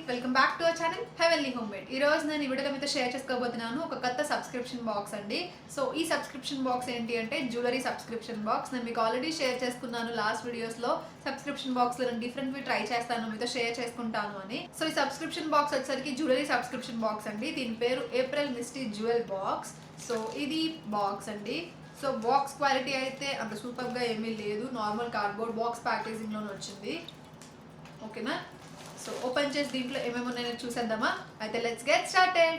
Welcome back to our channel heavenly home made. ఈ రోజు నేను ఈ వీడియోలో మీతో షేర్ చేసుకోబోతున్నాను ఒక కొత్త సబ్స్క్రిప్షన్ బాక్స్ అండి. సో ఈ సబ్స్క్రిప్షన్ బాక్స్ ఏంటి అంటే జ్యువెలరీ సబ్స్క్రిప్షన్ బాక్స్. నేను మీకు ఆల్రెడీ షేర్ చేసుకున్నాను లాస్ట్ వీడియోస్లో. సబ్స్క్రిప్షన్ బాక్స్లో నేను డిఫరెంట్వి ట్రై చేస్తాను, మీతో షేర్ చేసుకుంటాను అని. సో ఈ సబ్స్క్రిప్షన్ బాక్స్ వచ్చేసరికి జ్యువెలరీ సబ్స్క్రిప్షన్ బాక్స్ అండి. దీని పేరు April Misty jewel box. So ఇది బాక్స్ అండి. సో బాక్స్ క్వాలిటీ అయితే అంత సూపర్గా ఏమీ లేదు, నార్మల్ కార్డ్బోర్డ్ బాక్స్ ప్యాకేజింగ్లోనే వచ్చింది. ఓకేనా? సో ఓపెన్ చేసి దీంట్లో ఏమేమి ఉన్నాయో చూసేద్దామా? అయితే let's get started.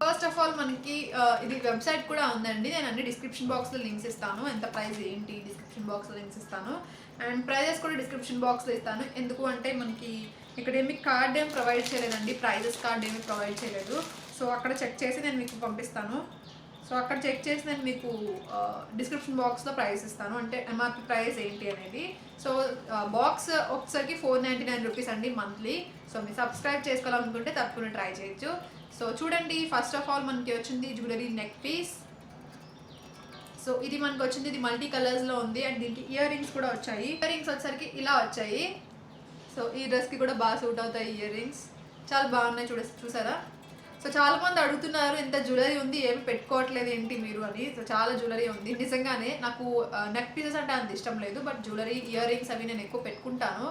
First of all మనకి ఇది వెబ్సైట్ కూడా ఉందండి. నేను అన్ని డిస్క్రిప్షన్ బాక్స్లో లింక్స్ ఇస్తాను, ఎంత ప్రైస్ ఏంటి డిస్క్రిప్షన్ బాక్స్లో లింక్స్ ఇస్తాను, అండ్ ప్రైజెస్ కూడా డిస్క్రిప్షన్ బాక్స్లో ఇస్తాను. ఎందుకు అంటే మనకి ఇక్కడ ఏమి కార్డ్ ఏమి ప్రొవైడ్ చేయలేదండి, ప్రైజెస్ కార్డ్ ఏమి ప్రొవైడ్ చేయలేదు. సో అక్కడ చెక్ చేసి నేను మీకు పంపిస్తాను. సో అక్కడ చెక్ చేసి నేను మీకు డిస్క్రిప్షన్ బాక్స్లో ప్రైస్ ఇస్తాను, అంటే ఎంఆర్పి ప్రైస్ ఏంటి అనేది. సో బాక్స్ ఒకసారికి 499 రూపీస్ అండి మంత్లీ. సో మీరు సబ్స్క్రైబ్ చేసుకోవాలనుకుంటే తప్పకుండా ట్రై చేయొచ్చు. సో చూడండి, ఫస్ట్ ఆఫ్ ఆల్ మనకి వచ్చింది జ్యువెలరీ నెక్ పీస్. సో ఇది మనకి వచ్చింది, ఇది మల్టీ కలర్స్లో ఉంది అండ్ దీనికి ఇయర్ రింగ్స్ కూడా వచ్చాయి. ఇయర్ రింగ్స్ వచ్చేసరికి ఇలా వచ్చాయి. సో ఈ డ్రెస్కి కూడా బాగా సూట్ అవుతాయి ఇయర్ రింగ్స్, చాలా బాగున్నాయి. చూసారా? సో చాలా మంది అడుగుతున్నారు ఎంత జ్యువెలరీ ఉంది ఏమి పెట్టుకోవట్లేదు ఏంటి మీరు అని. సో చాలా జ్యువెలరీ ఉంది నిజంగానే. నాకు నెక్ పీసెస్ అంటే అంత ఇష్టం లేదు, బట్ జ్యువెలరీ ఇయర్ రింగ్స్ అవి నేను ఎక్కువ పెట్టుకుంటాను.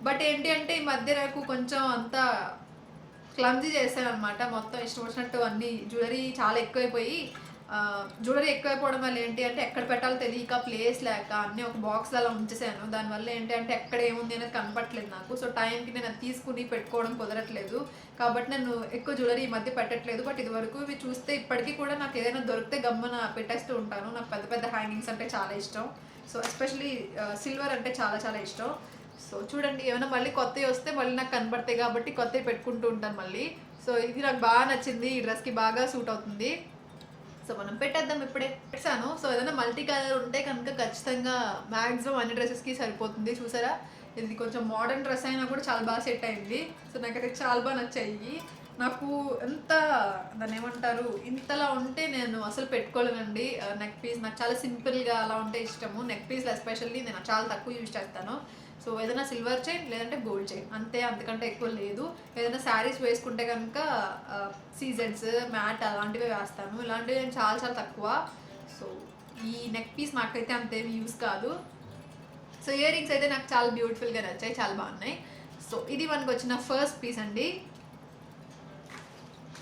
బట్ ఏంటి అంటే ఈ మధ్య నాకు కొంచెం అంతా క్లమ్జీ చేశాను అనమాట. మొత్తం ఇష్టం వచ్చినట్టు అన్ని జ్యువెలరీ చాలా ఎక్కువైపోయి, జ్యువెలరీ ఎక్కువైపోవడం వల్ల ఏంటి అంటే ఎక్కడ పెట్టాలో తెలియక, ప్లేస్ లేక అన్నీ ఒక బాక్స్ అలా ఉంచేసాను. దానివల్ల ఏంటి అంటే ఎక్కడ ఏముంది అనేది కనపట్లేదు నాకు. సో టైంకి నేను అది తీసుకుని పెట్టుకోవడం కుదరట్లేదు, కాబట్టి నేను ఎక్కువ జ్యువెలరీ ఈ మధ్య పెట్టట్లేదు. బట్ ఇది వరకు ఇవి చూస్తే ఇప్పటికీ కూడా నాకు ఏదైనా దొరికితే గమ్మున పెట్టేస్తూ ఉంటాను. నాకు పెద్ద పెద్ద హ్యాంగింగ్స్ అంటే చాలా ఇష్టం. సో ఎస్పెషలీ సిల్వర్ అంటే చాలా చాలా ఇష్టం. సో చూడండి, ఏమైనా మళ్ళీ కొత్తవి వస్తే మళ్ళీ నాకు కనబడతాయి కాబట్టి కొత్తవి పెట్టుకుంటూ ఉంటాను మళ్ళీ. సో ఇది నాకు బాగా నచ్చింది, ఈ డ్రెస్కి బాగా సూట్ అవుతుంది. సో మనం పెట్టేద్దాం, ఇప్పుడే పెట్టాను. సో ఏదైనా మల్టీ కలర్ ఉంటే కనుక ఖచ్చితంగా మ్యాక్సిమం అన్ని డ్రెస్సెస్కి సరిపోతుంది. చూసారా, ఇది కొంచెం మోడర్న్ డ్రెస్ అయినా కూడా చాలా బాగా సెట్ అయింది. సో నాకైతే చాలా బాగా నచ్చాయి. నాకు ఎంత దాన్ని ఏమంటారు, ఇంతలా ఉంటే నేను అసలు పెట్టుకోలేనండి నెక్ పీస్. నాకు చాలా సింపుల్గా అలా ఉంటే ఇష్టము. నెక్ పీస్లో ఎస్పెషల్లీ నేను చాలా తక్కువ యూజ్ చేస్తాను. సో ఏదైనా సిల్వర్ చైన్ లేదంటే గోల్డ్ చైన్, అంతే, అంతకంటే ఎక్కువ లేదు. ఏదైనా శారీస్ వేసుకుంటే కనుక సీజెడ్స్, మ్యాట్ అలాంటివి వేస్తాను. ఇలాంటివి నేను చాలా చాలా తక్కువ. సో ఈ నెక్ పీస్ నాకైతే అంతేమి యూస్ కాదు. సో ఇయర్ రింగ్స్ అయితే నాకు చాలా బ్యూటిఫుల్గా నచ్చాయి, చాలా బాగున్నాయి. సో ఇది మనకు వచ్చిన ఫస్ట్ పీస్ అండి.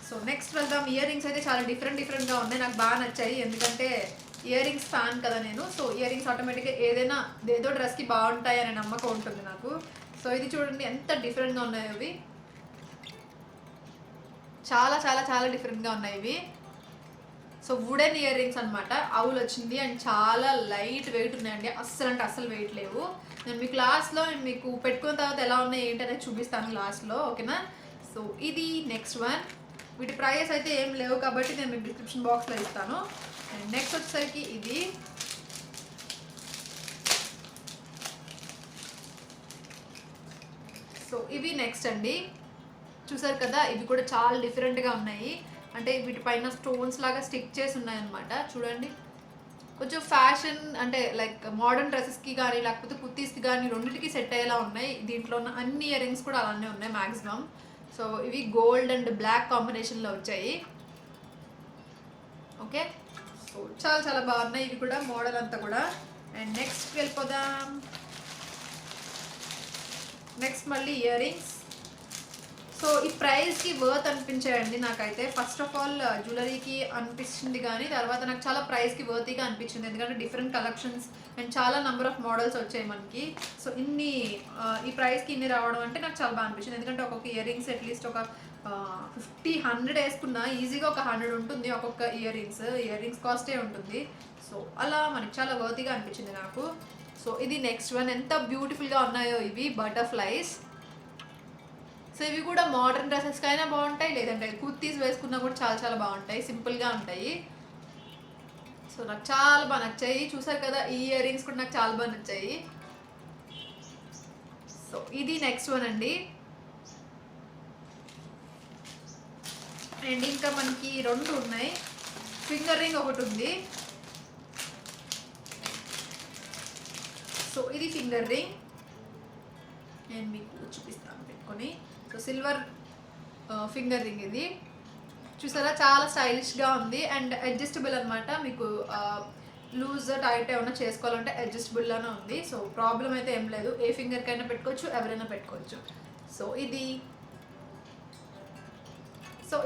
సో నెక్స్ట్ వెళ్దాం. ఇయర్ రింగ్స్ అయితే చాలా డిఫరెంట్గా ఉన్నాయి, నాకు బాగా నచ్చాయి. ఎందుకంటే ఇయర్ రింగ్స్ ఫ్యాన్ కదా నేను. సో ఇయర్ రింగ్స్ ఆటోమేటిక్గా ఏదైనా ఏదో డ్రెస్కి బాగుంటాయి అనే నమ్మకం ఉంటుంది నాకు. సో ఇది చూడండి ఎంత డిఫరెంట్గా ఉన్నాయి ఇవి, చాలా చాలా చాలా డిఫరెంట్గా ఉన్నాయి ఇవి. సో వుడెన్ ఇయర్ రింగ్స్ అనమాట, అవులు వచ్చింది అండ్ చాలా లైట్ వెయిట్ ఉన్నాయండి. అస్సలు అంటే అస్సలు వెయిట్ లేవు. నేను మీకు లాస్ట్లో మీకు పెట్టుకున్న తర్వాత ఎలా ఉన్నాయి ఏంటి అనేది చూపిస్తాను లాస్ట్లో, ఓకేనా? సో ఇది నెక్స్ట్ వన్. వీటి ప్రైస్ అయితే ఏం లేవు కాబట్టి నేను మీకు డిస్క్రిప్షన్ బాక్స్లో ఇస్తాను. అండ్ నెక్స్ట్ వచ్చేసరికి ఇది. సో ఇవి నెక్స్ట్ అండి. చూసారు కదా, ఇవి కూడా చాలా డిఫరెంట్గా ఉన్నాయి. అంటే వీటిపైన స్టోన్స్ లాగా స్టిక్ చేసి ఉన్నాయన్నమాట. చూడండి, కొంచెం ఫ్యాషన్ అంటే లైక్ మోడర్న్ డ్రెస్సెస్కి కానీ లేకపోతే కుర్తీస్కి కానీ రెండింటికి సెట్ అయ్యేలా ఉన్నాయి. దీంట్లో ఉన్న అన్ని ఇయర్ రింగ్స్ కూడా అలానే ఉన్నాయి మ్యాక్సిమం. సో ఇవి గోల్డ్ అండ్ బ్లాక్ కాంబినేషన్లో వచ్చాయి. ఓకే, సో చాలా చాలా బాగున్నాయి ఇవి కూడా, మోడల్ అంతా కూడా. అండ్ నెక్స్ట్ వెళ్ళిపోదాం. నెక్స్ట్ మళ్ళీ ఇయర్ రింగ్స్. సో ఈ ప్రైస్కి వర్త్ అనిపించాయండి నాకైతే. ఫస్ట్ ఆఫ్ ఆల్ జ్యువెలరీకి అనిపించింది, కానీ తర్వాత నాకు చాలా ప్రైస్కి వర్తీగా అనిపించింది. ఎందుకంటే డిఫరెంట్ కలెక్షన్స్ అండ్ చాలా నెంబర్ ఆఫ్ మోడల్స్ వచ్చాయి మనకి. సో ఇన్ని ఈ ప్రైస్కి ఇన్ని రావడం అంటే నాకు చాలా బాగా అనిపించింది. ఎందుకంటే ఒక్కొక్క ఇయర్ రింగ్స్ అట్లీస్ట్ ఒక 50-100 వేసుకున్నా ఈజీగా ఒక 100 ఉంటుంది ఒక్కొక్క ఇయర్ రింగ్స్ కాస్టే ఉంటుంది. సో అలా మనకి చాలా వర్తీగా అనిపించింది నాకు. సో ఇది నెక్స్ట్ వన్. ఎంత బ్యూటిఫుల్గా ఉన్నాయో ఇవి, బటర్ఫ్లైస్. సో ఇవి కూడా మోడర్న్ డ్రెస్సెస్కి అయినా బాగుంటాయి, లేదంటే కుర్తీస్ వేసుకున్నా కూడా చాలా చాలా బాగుంటాయి, సింపుల్గా ఉంటాయి. సో నాకు చాలా బాగా నచ్చాయి. చూసారు కదా, ఈ ఇయర్ రింగ్స్ కూడా నాకు చాలా బాగా నచ్చాయి. సో ఇది నెక్స్ట్ వన్ అండి. అండ్ ఇంకా మనకి రెండు ఉన్నాయి. ఫింగర్ రింగ్ ఒకటి ఉంది. సో ఇది ఫింగర్ రింగ్, నేను మీకు చూపిస్తాను పెట్టుకొని. సో సిల్వర్ ఫింగర్ రింగ్ ఇది చూసారా, చాలా స్టైలిష్గా ఉంది అండ్ అడ్జస్టబుల్ అనమాట. మీకు లూజ్ టైట్ ఏమైనా చేసుకోవాలంటే అడ్జస్టబుల్లోనే ఉంది. సో ప్రాబ్లం అయితే ఏం లేదు, ఏ ఫింగర్కైనా పెట్టుకోవచ్చు, ఎవరైనా పెట్టుకోవచ్చు. సో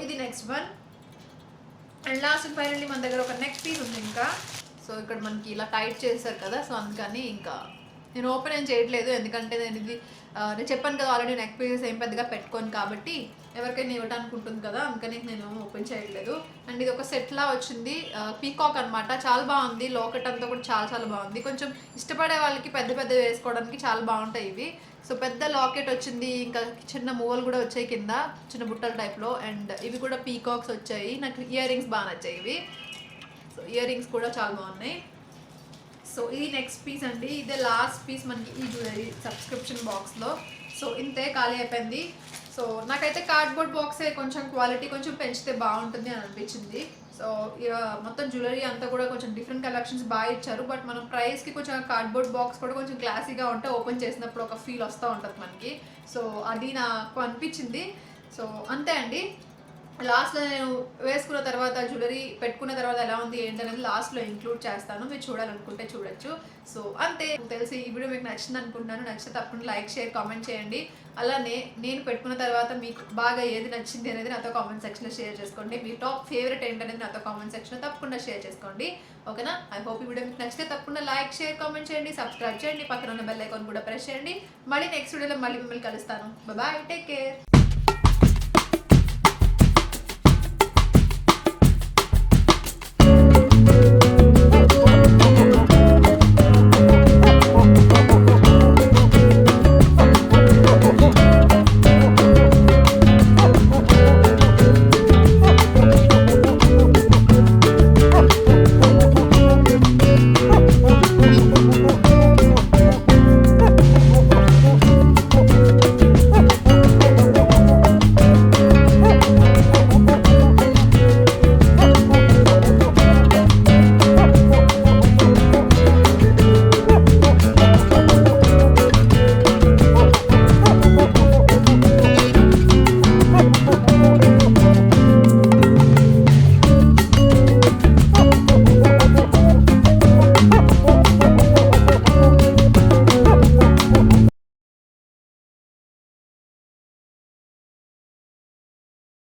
ఇది next one. And last finally మన దగ్గర ఒక నెక్ పీస్ ఉంది ఇంకా. సో ఇక్కడ మనకి ఇలా టైట్ చేశారు కదా, సో అందుకని ఇంకా నేను ఓపెన్ ఏం చేయట్లేదు, ఎందుకంటే నేను చెప్పాను కదా ఆల్రెడీ నెక్ పీసెస్ ఏం పెద్దగా పెట్టుకోను కాబట్టి ఎవరికైనా ఇవ్వడానికి ఉంటుంది కదా, అందుకని నేను ఓపెన్ చేయట్లేదు. అండ్ ఇది ఒక సెట్లా వచ్చింది, పీకాక్ అనమాట, చాలా బాగుంది. లోకెట్ అంతా కూడా చాలా చాలా బాగుంది. కొంచెం ఇష్టపడే వాళ్ళకి పెద్ద పెద్ద వేసుకోవడానికి చాలా బాగుంటాయి ఇవి. సో పెద్ద లాకెట్ వచ్చింది, ఇంకా చిన్న మూవలు కూడా వచ్చాయి కింద, చిన్న బుట్టల టైప్లో. అండ్ ఇవి కూడా పీకాక్స్ వచ్చాయి. నాకు ఇయర్ రింగ్స్ బాగా నచ్చాయి ఇవి. సో ఇయర్ రింగ్స్ కూడా చాలా బాగున్నాయి. సో ఇది నెక్స్ట్ పీస్ అండి, ఇదే లాస్ట్ పీస్ మనకి ఈ జ్యువెలరీ సబ్స్క్రిప్షన్ బాక్స్లో. సో ఇంతే, ఖాళీ అయిపోయింది. సో నాకైతే కార్డ్బోర్డ్ బాక్సే కొంచెం క్వాలిటీ కొంచెం పెంచితే బాగుంటుంది అని అనిపించింది. సో మొత్తం జ్యువెలరీ అంతా కూడా కొంచెం డిఫరెంట్ కలెక్షన్స్ బాగా ఇచ్చారు. బట్ మనం ప్రైస్కి కొంచెం కార్డ్బోర్డ్ బాక్స్ కూడా కొంచెం క్లాసీగా ఉంటే ఓపెన్ చేసినప్పుడు ఒక ఫీల్ వస్తూ ఉంటుంది మనకి. సో అది నాకు అనిపించింది. సో అంతే అండి. లాస్ట్లో నేను వేసుకున్న తర్వాత జ్యువెలరీ పెట్టుకున్న తర్వాత ఎలా ఉంది ఏంటనేది లాస్ట్లో ఇంక్లూడ్ చేస్తాను, మీరు చూడాలనుకుంటే చూడొచ్చు. సో అంతే, తెలిసి ఈ వీడియో మీకు నచ్చింది అనుకుంటున్నాను. నచ్చితే తప్పకుండా లైక్ షేర్ కామెంట్ చేయండి. అలానే నేను పెట్టుకున్న తర్వాత మీకు బాగా ఏది నచ్చింది అనేది నాతో కామెంట్ సెక్షన్లో షేర్ చేసుకోండి. మీ టాప్ ఫేవరెట్ ఏంటనేది నాతో కామెంట్ సెక్షన్లో తప్పకుండా షేర్ చేసుకోండి. ఓకేనా? ఐ హోప్ ఈ వీడియో మీకు నచ్చితే తప్పకుండా లైక్ షేర్ కామెంట్ చేయండి, సబ్స్క్రైబ్ చేయండి, పక్కన ఉన్న బెల్ ఐకాన్ కూడా ప్రెస్ చేయండి. మళ్ళీ నెక్స్ట్ వీడియోలో మళ్ళీ మిమ్మల్ని కలుస్తాను. Bye, take care.